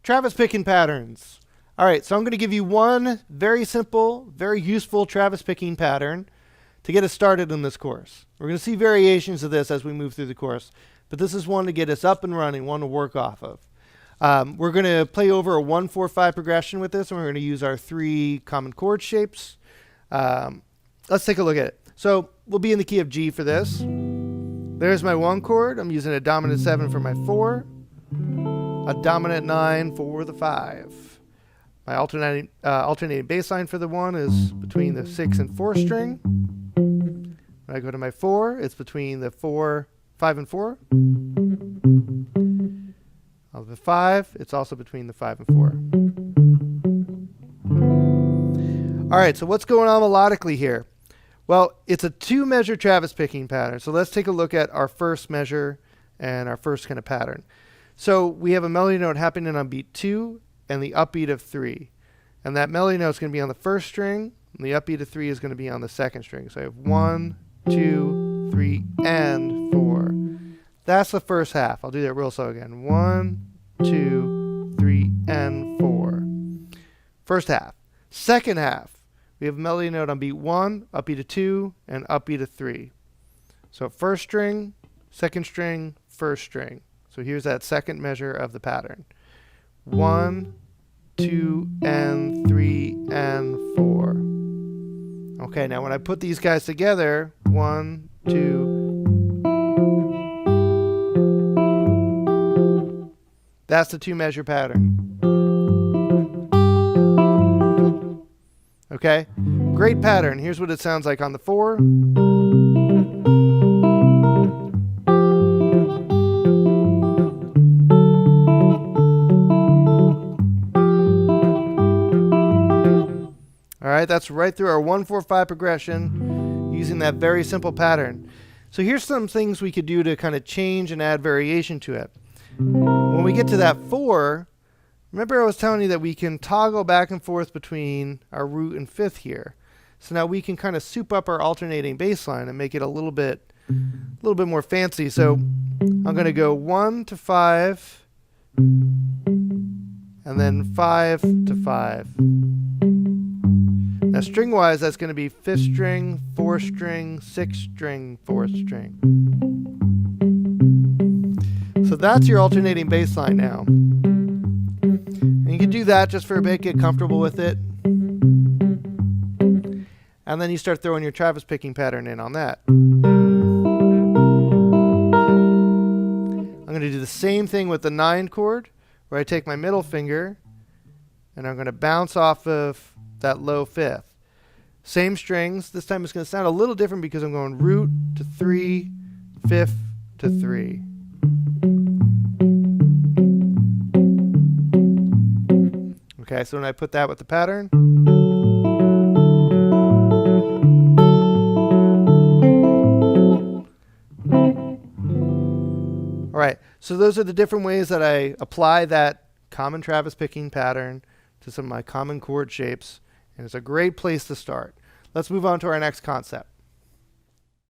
Travis picking patterns. All right, so I'm going to give you one very simple, very useful Travis picking pattern to get us started in this course. We're going to see variations of this as we move through the course, but this is one to get us up and running, one to work off of. We're going to play over a 1-4-5 progression with this, and we're going to use our 3 common chord shapes. Let's take a look at it. So we'll be in the key of G for this. There's my 1 chord. I'm using a dominant 7 for my 4, a dominant 9 for the 5. My alternating bass line for the 1 is between the 6 and 4 string. When I go to my 4, it's between the 5 and 4. Of the 5, it's also between the 5 and 4. All right, so what's going on melodically here? Well, it's a 2-measure Travis picking pattern. So let's take a look at our first measure and our first kind of pattern. So we have a melody note happening on beat 2 and the upbeat of 3. And that melody note is going to be on the first string, and the upbeat of 3 is going to be on the second string. So I have 1, 2, 3, and 4. That's the first half. I'll do that real slow again. 1, 2, 3, and 4. First half. Second half. We have a melody note on beat 1, upbeat of 2, and upbeat of 3. So first string, second string, first string. So here's that second measure of the pattern. 1, 2, and 3, and 4. Okay, now when I put these guys together, 1, 2, that's the 2-measure pattern. Okay, great pattern. Here's what it sounds like on the 4. All right, that's right through our 1-4-5 progression using that very simple pattern. So here's some things we could do to kind of change and add variation to it. When we get to that 4, remember I was telling you that we can toggle back and forth between our root and 5th here. So now we can kind of soup up our alternating bass line and make it a little bit more fancy. So I'm going to go 1 to 5 and then 5 to 5. Now string wise, that's going to be 5th string, 4th string, 6th string, 4th string. So that's your alternating bass line now. And you can do that just for a bit, get comfortable with it. And then you start throwing your Travis picking pattern in on that. I'm going to do the same thing with the 9 chord, where I take my middle finger and I'm going to bounce off of that low 5th. Same strings. This time it's going to sound a little different because I'm going root to 3, 5th to 3. Okay, so when I put that with the pattern, all right, so those are the different ways that I apply that common Travis picking pattern to some of my common chord shapes, and it's a great place to start. Let's move on to our next concept.